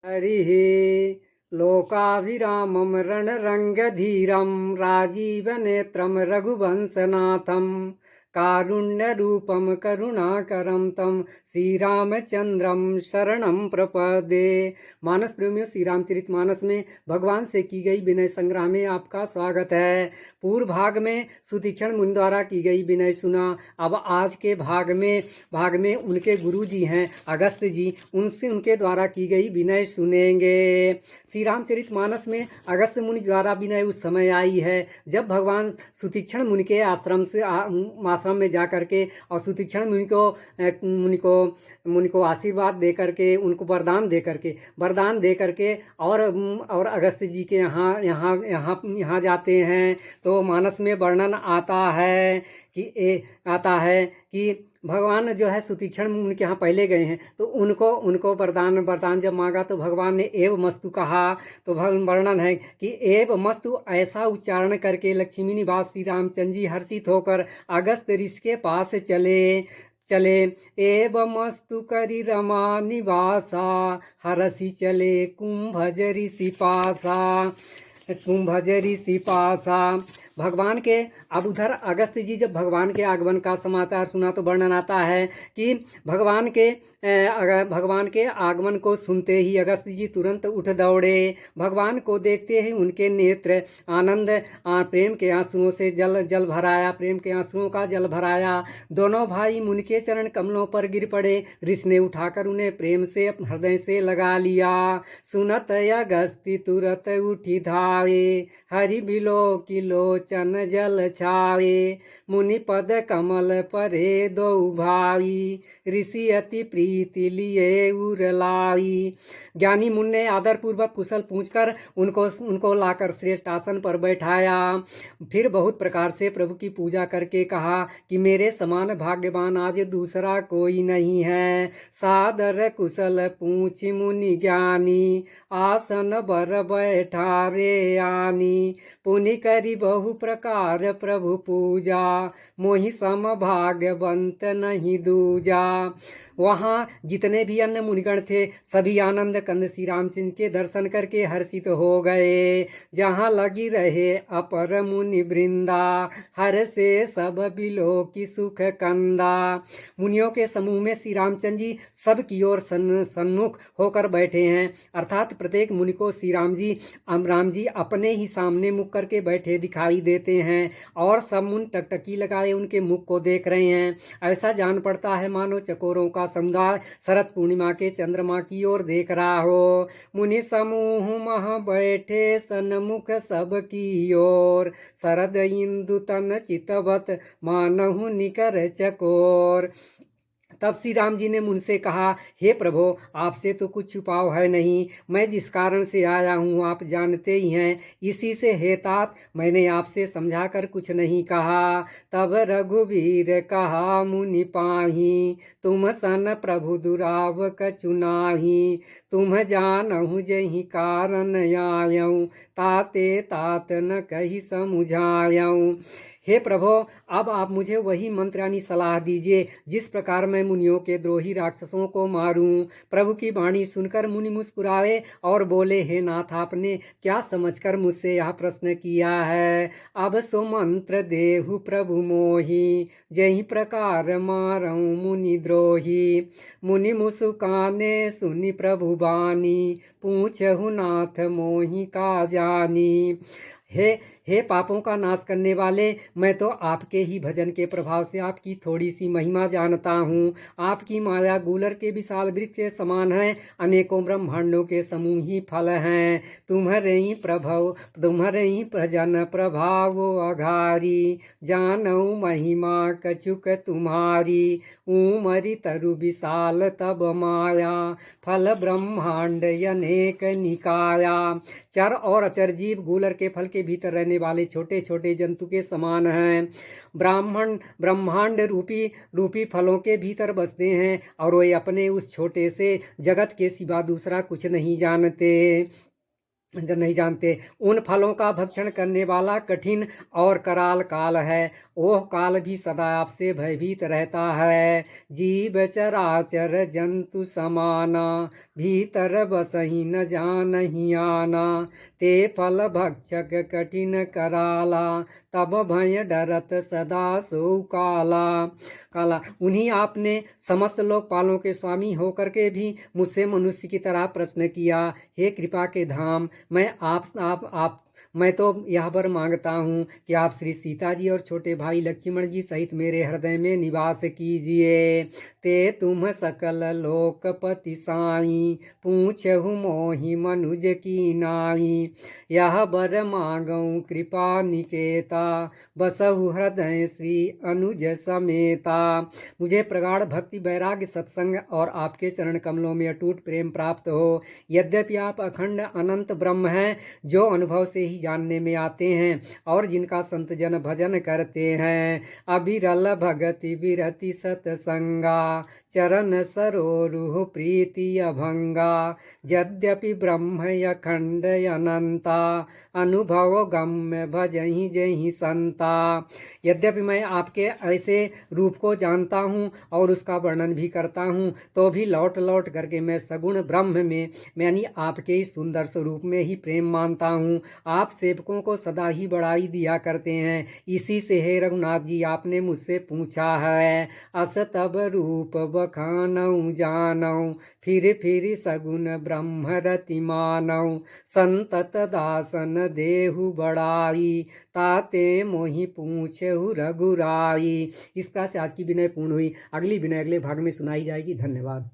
हरिः लोकाभिरामं रणरङ्गधीरं राजीवनेत्रं रघुवंशनाथं कारुण्यरूपं करुणाकरं तं श्रीरामचंद्रम शरणं प्रपदे। मानस प्रेमियों, श्री रामचरितमानस में भगवान से की गई विनय संग्रह में आपका स्वागत है। पूर्व भाग में सुतीक्षण मुनि द्वारा की गई विनय सुना। अब आज के भाग में उनके गुरु जी हैं अगस्त जी, उनसे उनके द्वारा की गई विनय सुनेंगे। श्री रामचरितमानस में अगस्त मुनि द्वारा विनय उस समय आई है जब भगवान सुतीक्षण मुनि के आश्रम में जा करके और सुतीक्षण मुनि को आशीर्वाद दे करके, उनको वरदान दे करके और अगस्त जी के यहाँ जाते हैं। तो मानस में वर्णन आता है कि भगवान जो है सुतीक्षण मुनि के यहाँ पहले गए हैं तो उनको वरदान जब मांगा तो भगवान ने एव मस्तु कहा। तो वर्णन है कि एव मस्तु ऐसा उच्चारण करके लक्ष्मी निवास श्री रामचंद्र जी हर्षित होकर अगस्त ऋषि के पास चले एव मस्तु करी रमा निवासा हरसी चले कुंभज ऋषि पासा। भगवान के अब उधर अगस्त जी जब भगवान के आगमन का समाचार सुना तो वर्णन आता है कि भगवान के आगमन को सुनते ही अगस्त जी तुरंत उठ दौड़े। भगवान को देखते ही उनके नेत्र प्रेम के आंसुओं से जल भराया। दोनों भाई मुनि के चरण कमलों पर गिर पड़े। ऋषि ने उठाकर उन्हें प्रेम से हृदय से लगा लिया। सुनत अगस्ती तुरत उठी धाये हरि बिलो किलोचन जल छाए मुनि पद कमल परे दो भाई ऋषि अति प्रीति लिए उरलाई। ज्ञानी मुनि ने आदर पूर्वक कुशल पूछकर उनको लाकर श्रेष्ठ आसन पर बैठाया। फिर बहुत प्रकार से प्रभु की पूजा करके कहा कि मेरे समान भाग्यवान आज दूसरा कोई नहीं है। सादर कुशल पूछ मुनि ज्ञानी आसन बर बैठा रे आनी पुनि करी बहु प्रकार प्रभु पूजा मोहि सम भाग्यवंत नहीं दूजा। वहाँ जितने भी अन्य मुनिगण थे सभी आनंद कंद श्री रामचंद्र के दर्शन करके हर्षित हो गए। जहाँ लगी रहे अपर मुनि वृंदा हर से सब बिलो की सुख कंदा। मुनियों के समूह में श्री रामचंद्र जी सब की ओर सन्मुख होकर बैठे हैं, अर्थात प्रत्येक मुनि को श्री राम जी अपने ही सामने मुख करके बैठे दिखाई देते हैं और सब मुनि टकटकी लगाए उनके मुख को देख रहे हैं। ऐसा जान पड़ता है मानो चकोरों का समुदाय शरद पूर्णिमा के चंद्रमा की ओर देख रहा हो। मुनि समूह मह बैठे सन्मुख सब की ओर शरद इंदु तन चितवत मानहु निकर चकोर। तब श्री राम जी ने मुझसे कहा, हे प्रभो, आपसे तो कुछ छुपाव है नहीं। मैं जिस कारण से आया हूँ आप जानते ही हैं। इसी से हे तात मैंने आपसे समझाकर कुछ नहीं कहा। तब रघुवीर कहा मुनि पाही तुम सन प्रभु दुराव कछु नाही। तुम जानहु जहि कारण आयऊँ ताते तात न कही समुझायऊँ। हे प्रभो, अब आप मुझे वही मंत्र यानी सलाह दीजिए जिस प्रकार मैं मुनियों के द्रोही राक्षसों को मारूं। प्रभु की वाणी सुनकर मुनि मुस्कुराए और बोले, हे नाथ, आपने क्या समझकर मुझसे यह प्रश्न किया है। अब सो मंत्र देहु प्रभु मोहि जही प्रकार मारऊं मुनि द्रोही। मुनि मुस्काने सुनि प्रभु बानी पूछहु नाथ मोहि का जानी। हे पापों का नाश करने वाले, मैं तो आपके ही भजन के प्रभाव से आपकी थोड़ी सी महिमा जानता हूँ। आपकी माया गूलर के विशाल वृक्ष के समान है, अनेकों ब्रह्मांडों के समूह ही फल हैं। तुम्हारे ही भजन प्रभाव अघारी जानऊ महिमा कछुक तुम्हारी। उमरि तरु विशाल तब माया फल ब्रह्मांड अनेक निकाया। चर और अचर जीव गूलर के फल के भीतर रहने वाले छोटे छोटे जंतु के समान हैं। ब्रह्मांड रूपी फलों के भीतर बसते हैं और वे अपने उस छोटे से जगत के सिवा दूसरा कुछ नहीं जानते। नहीं जानते। उन फलों का भक्षण करने वाला कठिन और कराल काल है, ओह काल भी सदा आपसे भयभीत रहता है। जीव चराचर जंतु समाना, भीतर बसही न जानहि आना। ते फल भक्षक कठिन कराला, तब भय डरत सदा सो काला। काला उन्हीं आपने समस्त लोकपालों के स्वामी होकर के भी मुझसे मनुष्य की तरह प्रश्न किया। हे कृपा के धाम, मैं तो यह वर मांगता हूँ कि आप श्री सीता जी और छोटे भाई लक्ष्मण जी सहित मेरे हृदय में निवास कीजिए। ते तुम सकल लोकपति साई, पूछहु मोहि मनुज की नाई। यह वर मांगऊँ कृपा निकेता, बसहु हृदय श्री अनुज समेता। मुझे प्रगाढ़ भक्ति, वैराग्य, सत्संग और आपके चरण कमलों में अटूट प्रेम प्राप्त हो। यद्यपि आप अखंड अनंत ब्रह्म हैं, जो अनुभव से ही जानने में आते हैं और जिनका संत जन भजन करते हैं। अविरल भगति विरति सतसंगा, चरण सरोरुह प्रीति अभंगा। यद्यपि ब्रह्म अखंड अनंता, अनुभव गम्य भजहि जहि संता। यद्यपि मैं आपके ऐसे रूप को जानता हूँ और उसका वर्णन भी करता हूँ, तो भी लौट लौट करके मैं सगुण ब्रह्म में यानी आपके इस सुंदर स्वरूप में ही प्रेम मानता हूँ। आप सेवकों को सदा ही बढ़ाई दिया करते हैं। इसी से हे रघुनाथ जी आपने मुझसे पूछा है, अस तब रूप बखानऊ जानऊ, फिर सगुन ब्रह्म रति मानऊ। संतत दासन देहु बढ़ाई, ताते मोहि पूछहु रघुराई। इस प्रकार से आज की विनय पूर्ण हुई। अगली विनय अगले भाग में सुनाई जाएगी। धन्यवाद।